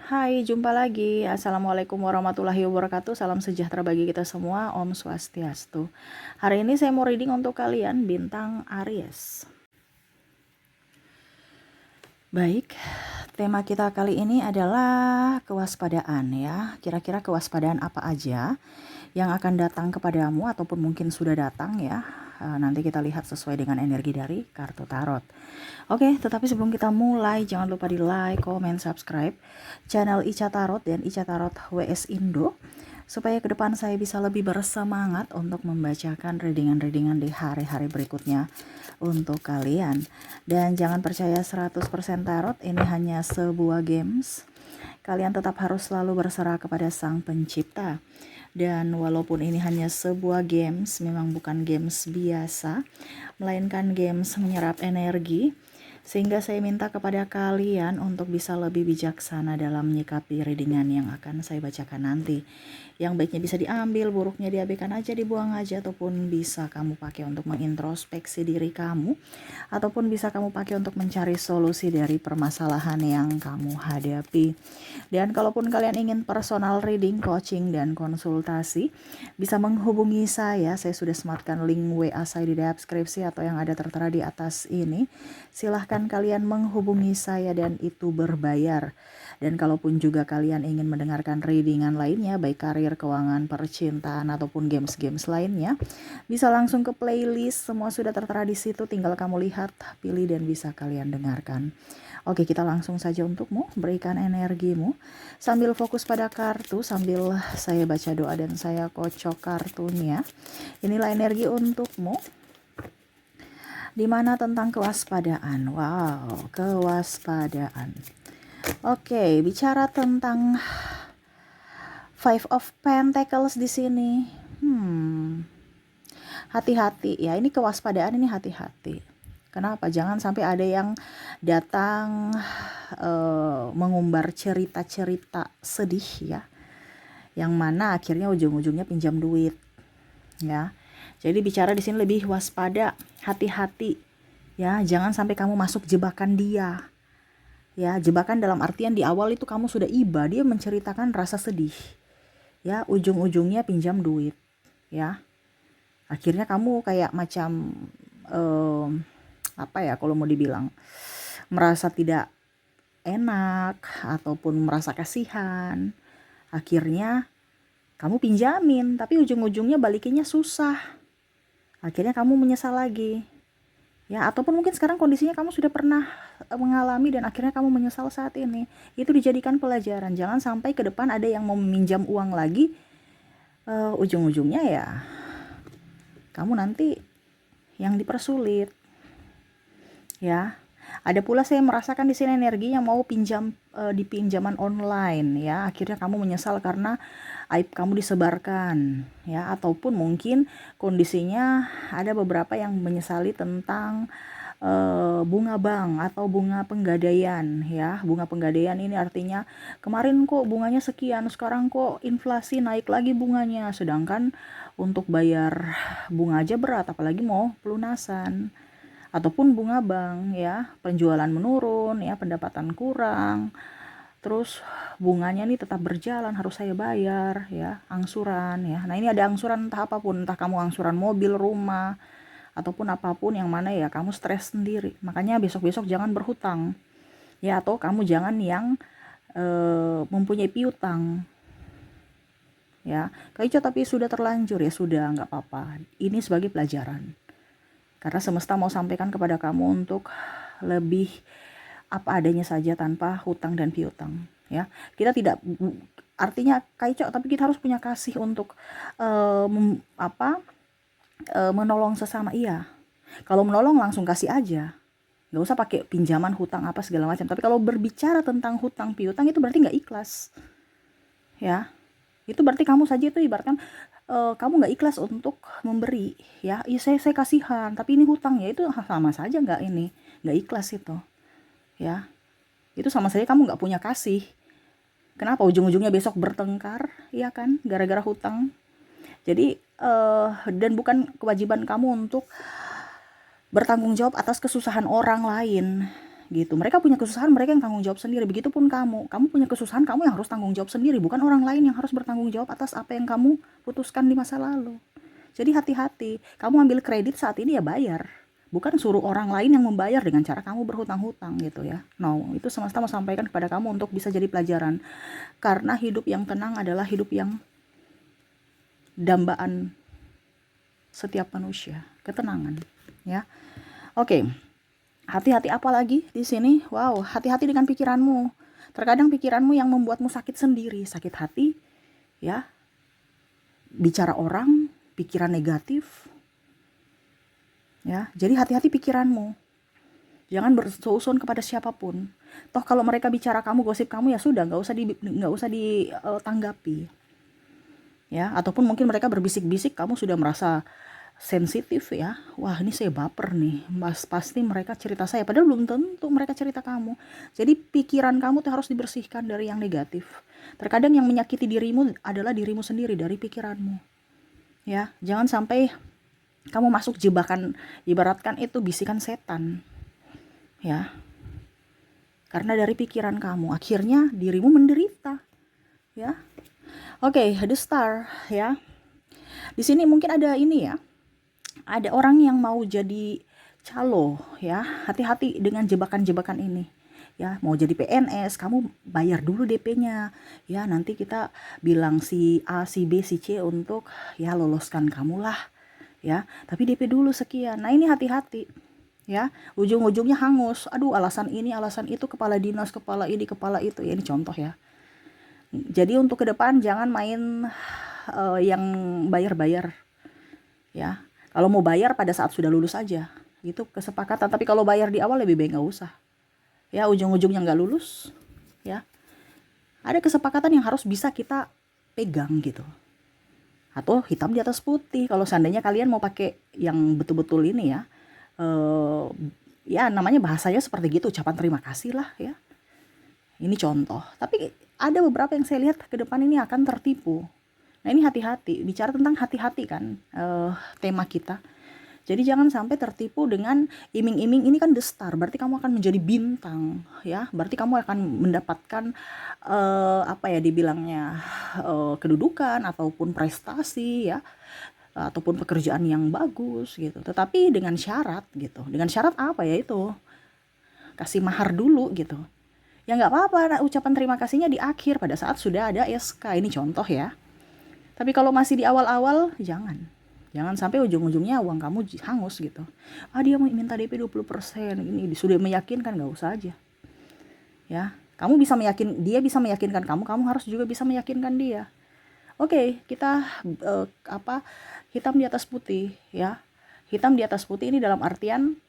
Hai, jumpa lagi. Assalamualaikum warahmatullahi wabarakatuh. Salam sejahtera bagi kita semua. Om Swastiastu. Hari ini saya mau reading untuk kalian bintang Aries. Baik, tema kita kali ini adalah kewaspadaan ya. Kira-kira kewaspadaan apa aja yang akan datang kepadamu ataupun mungkin sudah datang ya. Nanti kita lihat sesuai dengan energi dari kartu tarot. Oke, tetapi sebelum kita mulai jangan lupa di like, comment, subscribe channel Ica Tarot dan Ica Tarot WS Indo supaya ke depan saya bisa lebih bersemangat untuk membacakan readingan-readingan di hari-hari berikutnya untuk kalian. Dan jangan percaya 100% tarot, ini hanya sebuah games. Kalian tetap harus selalu berserah kepada Sang Pencipta. Dan walaupun ini hanya sebuah games, memang bukan games biasa, melainkan games menyerap energi, sehingga saya minta kepada kalian untuk bisa lebih bijaksana dalam menyikapi readingan yang akan saya bacakan nanti. Yang baiknya bisa diambil, buruknya diabaikan aja, dibuang aja, ataupun bisa kamu pakai untuk mengintrospeksi diri kamu, ataupun bisa kamu pakai untuk mencari solusi dari permasalahan yang kamu hadapi. Dan kalaupun kalian ingin personal reading, coaching, dan konsultasi, bisa menghubungi saya. Saya sudah sematkan link WA saya di deskripsi atau yang ada tertera di atas ini. Silahkan kalian menghubungi saya dan itu berbayar. Dan kalaupun juga kalian ingin mendengarkan readingan lainnya, baik karir, keuangan, percintaan, ataupun games-games lainnya, bisa langsung ke playlist. Semua sudah tertera di situ, tinggal kamu lihat, pilih, dan bisa kalian dengarkan. Oke, kita langsung saja untukmu, berikan energimu sambil fokus pada kartu, sambil saya baca doa dan saya kocok kartunya. Inilah energi untukmu. Dimana tentang kewaspadaan. Wow, kewaspadaan. Oke, bicara tentang Five of Pentacles di sini. Hati-hati ya, ini kewaspadaan, ini hati-hati. Kenapa? Jangan sampai ada yang datang mengumbar cerita-cerita sedih ya, yang mana akhirnya ujung-ujungnya pinjam duit ya. Jadi bicara di sini lebih waspada, hati-hati ya, jangan sampai kamu masuk jebakan dia. Ya, jebakan dalam artian di awal itu kamu sudah iba, dia menceritakan rasa sedih. Ya, ujung-ujungnya pinjam duit. Ya. Akhirnya kamu kayak macam apa ya kalau mau dibilang, merasa tidak enak ataupun merasa kasihan. Akhirnya kamu pinjamin, tapi ujung-ujungnya balikinnya susah. Akhirnya kamu menyesal lagi. Ya, ataupun mungkin sekarang kondisinya kamu sudah pernah mengalami dan akhirnya kamu menyesal saat ini. Itu dijadikan pelajaran. Jangan sampai ke depan ada yang mau meminjam uang lagi, ujung-ujungnya ya kamu nanti yang dipersulit. Ya. Ada pula saya merasakan di sini energi yang mau pinjam di pinjaman online ya. Akhirnya kamu menyesal karena aib kamu disebarkan ya, ataupun mungkin kondisinya ada beberapa yang menyesali tentang bunga bank atau bunga penggadaian ya. Bunga penggadaian ini artinya kemarin kok bunganya sekian, sekarang kok inflasi naik lagi bunganya, sedangkan untuk bayar bunga aja berat, apalagi mau pelunasan. Ataupun bunga bank ya, penjualan menurun ya, pendapatan kurang, terus bunganya nih tetap berjalan, harus saya bayar ya, angsuran ya. Nah, ini ada angsuran entah apapun, entah kamu angsuran mobil, rumah, ataupun apapun yang mana ya kamu stres sendiri. Makanya besok-besok jangan berhutang ya, atau kamu jangan yang mempunyai piutang ya. Kalau tapi sudah terlanjur ya sudah, nggak apa-apa, ini sebagai pelajaran. Karena semesta mau sampaikan kepada kamu untuk lebih apa adanya saja tanpa hutang dan piutang ya. Kita tidak artinya kaicok, tapi kita harus punya kasih untuk menolong sesama. Iya, kalau menolong langsung kasih aja, nggak usah pakai pinjaman, hutang apa segala macam. Tapi kalau berbicara tentang hutang piutang itu berarti nggak ikhlas ya. Itu berarti kamu saja itu ibaratkan kamu nggak ikhlas untuk memberi ya. Iya, saya kasihan tapi ini hutang ya, itu sama saja nggak ikhlas itu ya. Itu sama saja kamu nggak punya kasih. Kenapa ujung-ujungnya besok bertengkar ya kan, gara-gara hutang. Jadi dan bukan kewajiban kamu untuk bertanggung jawab atas kesusahan orang lain gitu. Mereka punya kesusahan, mereka yang tanggung jawab sendiri. Begitupun kamu punya kesusahan, kamu yang harus tanggung jawab sendiri, bukan orang lain yang harus bertanggung jawab atas apa yang kamu putuskan di masa lalu. Jadi hati-hati, kamu ambil kredit saat ini ya bayar, bukan suruh orang lain yang membayar dengan cara kamu berhutang-hutang gitu ya. No, itu semesta mau sampaikan kepada kamu untuk bisa jadi pelajaran. Karena hidup yang tenang adalah hidup yang dambaan setiap manusia, ketenangan ya. Oke. Hati-hati apa lagi di sini? Wow, hati-hati dengan pikiranmu. Terkadang pikiranmu yang membuatmu sakit sendiri, sakit hati, ya. Bicara orang, pikiran negatif, ya. Jadi hati-hati pikiranmu. Jangan bersusun kepada siapapun. Toh kalau mereka bicara kamu, gosip kamu ya sudah, nggak usah ditanggapi, ya. Ataupun mungkin mereka berbisik-bisik, kamu sudah merasa sensitif ya, wah ini saya baper nih, pasti mereka cerita saya, padahal belum tentu mereka cerita kamu. Jadi pikiran kamu tuh harus dibersihkan dari yang negatif. Terkadang yang menyakiti dirimu adalah dirimu sendiri, dari pikiranmu ya. Jangan sampai kamu masuk jebakan, ibaratkan itu bisikan setan ya, karena dari pikiran kamu akhirnya dirimu menderita ya. Oke, the star ya. Di sini mungkin ada ini ya, ada orang yang mau jadi calo ya, hati-hati dengan jebakan-jebakan ini ya. Mau jadi PNS, kamu bayar dulu DP-nya ya, nanti kita bilang si A, si B, si C untuk ya loloskan kamu lah ya, tapi DP dulu sekian. Nah ini hati-hati ya, ujung-ujungnya hangus, aduh alasan ini alasan itu, kepala dinas, kepala ini kepala itu ya. Ini contoh ya. Jadi untuk ke depan jangan main yang bayar-bayar ya. Kalau mau bayar pada saat sudah lulus aja, gitu kesepakatan. Tapi kalau bayar di awal lebih baik nggak usah. Ya ujung-ujungnya nggak lulus, ya. Ada kesepakatan yang harus bisa kita pegang gitu. Atau hitam di atas putih. Kalau seandainya kalian mau pakai yang betul-betul ini ya, ya namanya bahasanya seperti gitu, ucapan terima kasih lah ya. Ini contoh. Tapi ada beberapa yang saya lihat ke depan ini akan tertipu. Nah ini hati-hati, bicara tentang hati-hati kan tema kita. Jadi jangan sampai tertipu dengan iming-iming. Ini kan the star, berarti kamu akan menjadi bintang ya. Berarti kamu akan mendapatkan apa ya dibilangnya, kedudukan ataupun prestasi ya, ataupun pekerjaan yang bagus gitu. Tetapi dengan syarat gitu. Dengan syarat apa ya itu? Kasih mahar dulu gitu. Ya nggak apa-apa, ucapan terima kasihnya di akhir pada saat sudah ada SK. Ini contoh ya. Tapi kalau masih di awal-awal, jangan sampai ujung-ujungnya uang kamu hangus gitu. Dia mau minta DP 20%, ini sudah meyakinkan, nggak usah aja. Ya, kamu bisa dia bisa meyakinkan kamu harus juga bisa meyakinkan dia. Oke, kita hitam di atas putih ya. Hitam di atas putih ini dalam artian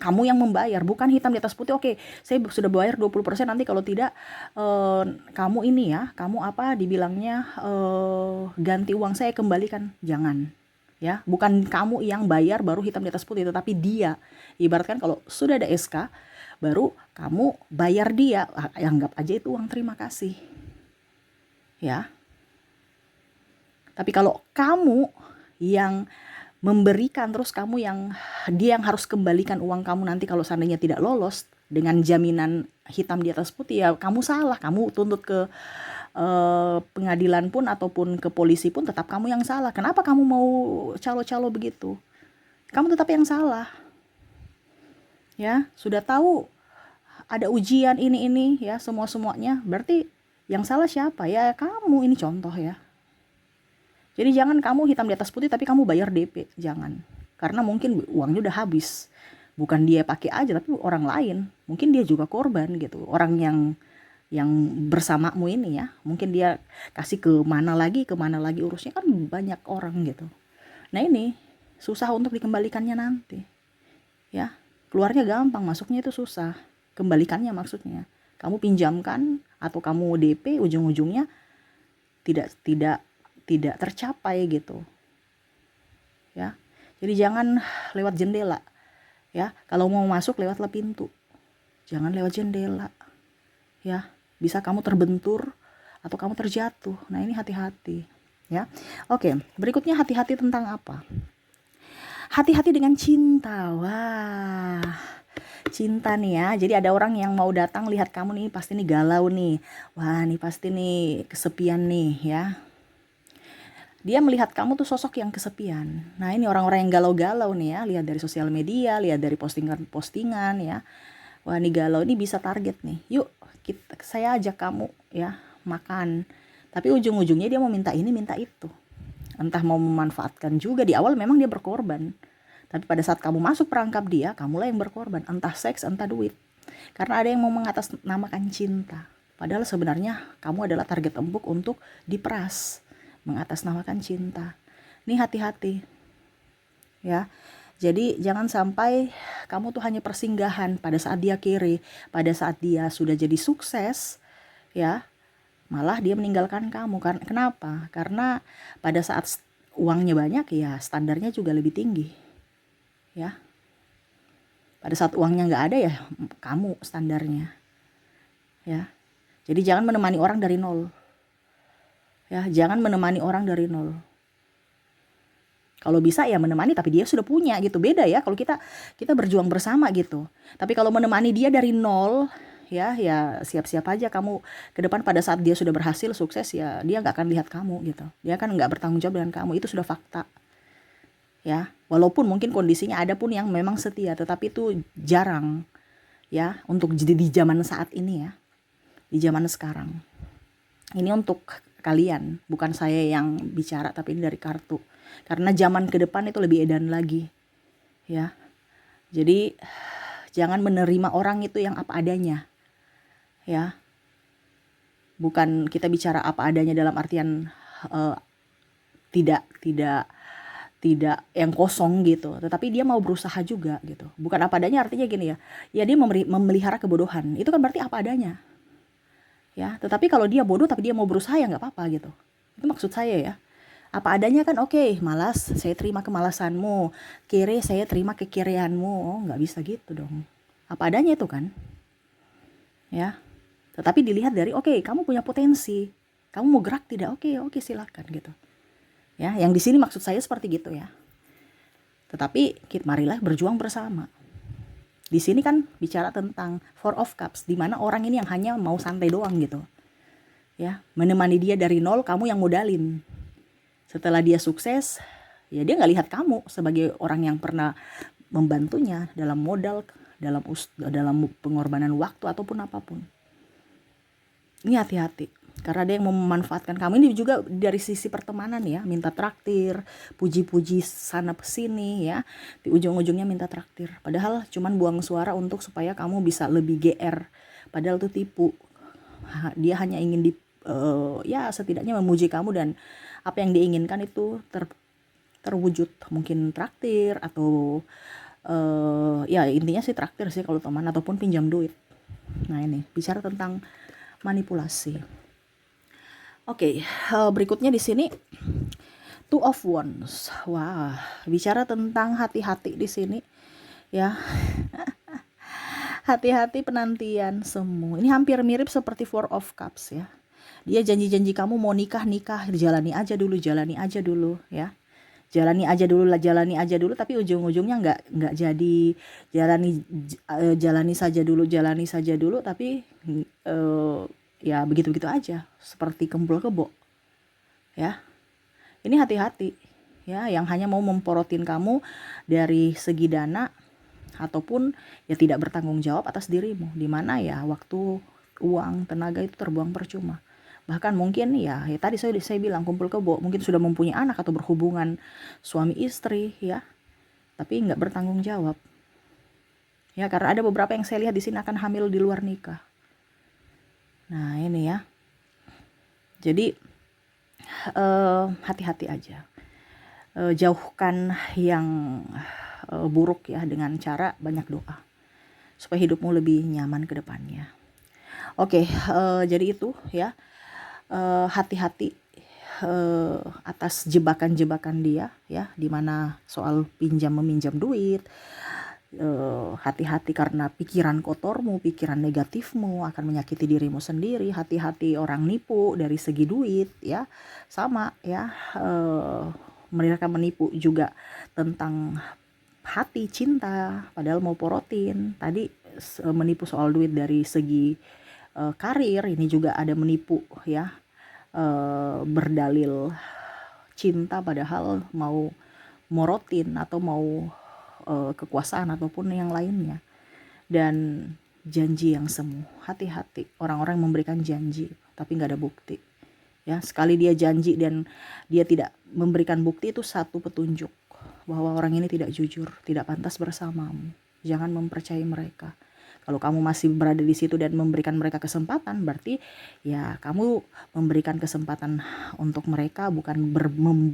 kamu yang membayar, bukan hitam di atas putih. Oke, saya sudah bayar 20%, nanti kalau tidak kamu ini ya, kamu dibilangnya ganti uang saya, kembalikan. Jangan ya, bukan kamu yang bayar baru hitam di atas putih, tetapi dia. Ibaratkan kalau sudah ada SK baru kamu bayar dia, anggap aja itu uang terima kasih ya. Tapi kalau kamu yang memberikan terus dia yang harus kembalikan uang kamu nanti kalau seandainya tidak lolos dengan jaminan hitam di atas putih, ya kamu salah. Kamu tuntut ke pengadilan pun ataupun ke polisi pun tetap kamu yang salah. Kenapa kamu mau calo-calo begitu? Kamu tetap yang salah ya. Sudah tahu ada ujian ini ya, semuanya berarti yang salah siapa? Ya kamu. Ini contoh ya. Jadi jangan kamu hitam di atas putih tapi kamu bayar DP, jangan. Karena mungkin uangnya udah habis. Bukan dia pakai aja, tapi orang lain. Mungkin dia juga korban gitu. Orang yang bersamamu ini ya. Mungkin dia kasih ke mana lagi urusnya, kan banyak orang gitu. Nah ini susah untuk dikembalikannya nanti. Ya, keluarnya gampang, masuknya itu susah. Kembalikannya maksudnya. Kamu pinjamkan atau kamu DP, ujung-ujungnya tidak tercapai gitu ya. Jadi jangan lewat jendela ya. Kalau mau masuk lewatlah pintu, jangan lewat jendela ya. Bisa kamu terbentur atau kamu terjatuh. Nah ini hati-hati ya. Oke, berikutnya hati-hati tentang apa? Hati-hati dengan cinta. Wah, cinta nih ya. Jadi ada orang yang mau datang lihat kamu nih, pasti nih galau nih. Wah, nih pasti nih kesepian nih ya. Dia melihat kamu tuh sosok yang kesepian. Nah, ini orang-orang yang galau-galau nih ya, lihat dari sosial media, lihat dari postingan-postingan ya. Wah, nih galau, ini bisa target nih. Yuk, saya ajak kamu ya makan. Tapi ujung-ujungnya dia mau minta ini, minta itu. Entah mau memanfaatkan juga, di awal memang dia berkorban. Tapi pada saat kamu masuk perangkap dia, kamulah yang berkorban. Entah seks, entah duit. Karena ada yang mau mengatasnamakan cinta. Padahal sebenarnya kamu adalah target empuk untuk diperas. Mengatasnamakan cinta. Nih hati-hati. Ya. Jadi jangan sampai kamu tuh hanya persinggahan pada saat dia kere, pada saat dia sudah jadi sukses, ya. Malah dia meninggalkan kamu. Kenapa? Karena pada saat uangnya banyak ya standarnya juga lebih tinggi. Ya. Pada saat uangnya nggak ada ya kamu standarnya. Ya. Jadi jangan menemani orang dari nol. Ya, jangan menemani orang dari nol. Kalau bisa ya menemani tapi dia sudah punya gitu. Beda ya kalau kita berjuang bersama gitu. Tapi kalau menemani dia dari nol, ya siap-siap aja kamu ke depan pada saat dia sudah berhasil sukses ya dia nggak akan lihat kamu gitu. Dia kan nggak bertanggung jawab dengan kamu, itu sudah fakta. Ya, walaupun mungkin kondisinya ada pun yang memang setia, tetapi itu jarang ya untuk jadi di zaman saat ini ya. Di zaman sekarang. Ini untuk kalian, bukan saya yang bicara tapi ini dari kartu. Karena zaman ke depan itu lebih edan lagi. Ya. Jadi jangan menerima orang itu yang apa adanya. Ya. Bukan kita bicara apa adanya dalam artian tidak yang kosong gitu, tetapi dia mau berusaha juga gitu. Bukan apa adanya artinya gini ya. Ya dia memelihara kebodohan. Itu kan berarti apa adanya. Ya, tetapi kalau dia bodoh tapi dia mau berusaha ya nggak apa-apa gitu. Itu maksud saya ya. Apa adanya kan oke, malas saya terima kemalasanmu, kere saya terima kekirianmu. Oh, nggak bisa gitu dong. Apa adanya itu kan. Ya. Tetapi dilihat dari oke, kamu punya potensi. Kamu mau gerak tidak? Oke, silakan gitu. Ya, yang di sini maksud saya seperti gitu ya. Tetapi marilah berjuang bersama. Di sini kan bicara tentang Four of Cups, di mana orang ini yang hanya mau santai doang gitu. Ya, menemani dia dari nol, kamu yang modalin. Setelah dia sukses, ya dia nggak lihat kamu sebagai orang yang pernah membantunya dalam modal, dalam pengorbanan waktu ataupun apapun. Ini hati-hati. Karena ada yang mau memanfaatkan kamu. Ini juga dari sisi pertemanan ya, minta traktir, puji-puji sana sini ya. Di ujung-ujungnya minta traktir. Padahal cuman buang suara untuk supaya kamu bisa lebih GR. Padahal itu tipu. Dia hanya ingin ya setidaknya memuji kamu dan apa yang diinginkan itu terwujud. Mungkin traktir atau ya intinya sih traktir sih kalau teman ataupun pinjam duit. Nah ini bicara tentang manipulasi. Oke, berikutnya di sini Two of Wands. Wah, bicara tentang hati-hati di sini ya. Hati-hati penantian semu. Ini hampir mirip seperti Four of Cups ya. Dia janji-janji kamu mau nikah, jalani aja dulu ya. Jalani aja dulu tapi ujung-ujungnya nggak jadi. Jalani saja dulu tapi ya begitu-begitu aja, seperti kempul kebo. Ya. Ini hati-hati ya, yang hanya mau memporotin kamu dari segi dana ataupun ya tidak bertanggung jawab atas dirimu, di mana ya waktu, uang, tenaga itu terbuang percuma. Bahkan mungkin ya tadi saya bilang kumpul kebo, mungkin sudah mempunyai anak atau berhubungan suami istri ya, tapi nggak bertanggung jawab. Ya karena ada beberapa yang saya lihat di sini akan hamil di luar nikah. Nah ini ya. Jadi hati-hati aja. Jauhkan yang buruk ya dengan cara banyak doa. Supaya hidupmu lebih nyaman ke depannya. Oke, jadi itu ya. Hati-hati atas jebakan-jebakan dia ya, dimana soal meminjam duit. Hati-hati karena pikiran kotormu, pikiran negatifmu akan menyakiti dirimu sendiri. Hati-hati orang nipu dari segi duit ya, sama ya. Mereka menipu juga tentang hati, cinta, padahal mau porotin. Tadi menipu soal duit dari segi karir, ini juga ada menipu ya, berdalil cinta padahal mau morotin atau mau kekuasaan ataupun yang lainnya. Dan janji yang semu, hati-hati orang-orang yang memberikan janji tapi nggak ada bukti ya. Sekali dia janji dan dia tidak memberikan bukti, itu satu petunjuk bahwa orang ini tidak jujur, tidak pantas bersamamu. Jangan mempercayai mereka. Kalau kamu masih berada di situ dan memberikan mereka kesempatan, berarti ya kamu memberikan kesempatan untuk mereka bukan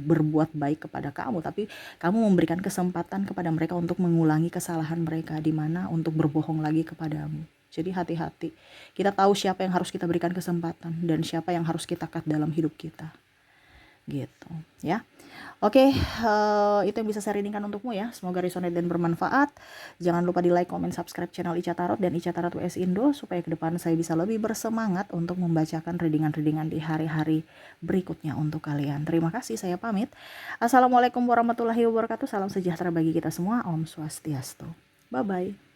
berbuat baik kepada kamu, tapi kamu memberikan kesempatan kepada mereka untuk mengulangi kesalahan mereka, di mana untuk berbohong lagi kepadamu. Jadi hati-hati. Kita tahu siapa yang harus kita berikan kesempatan dan siapa yang harus kita cut dalam hidup kita. Gitu ya. Oke, itu yang bisa saya readingkan untukmu ya. Semoga resonate dan bermanfaat. Jangan lupa di like, comment, subscribe channel Ica Tarot dan Ica Tarot WS Indo supaya ke depan saya bisa lebih bersemangat untuk membacakan readingan-readingan di hari-hari berikutnya untuk kalian. Terima kasih, saya pamit. Assalamualaikum warahmatullahi wabarakatuh. Salam sejahtera bagi kita semua. Om Swastiastu. Bye-bye.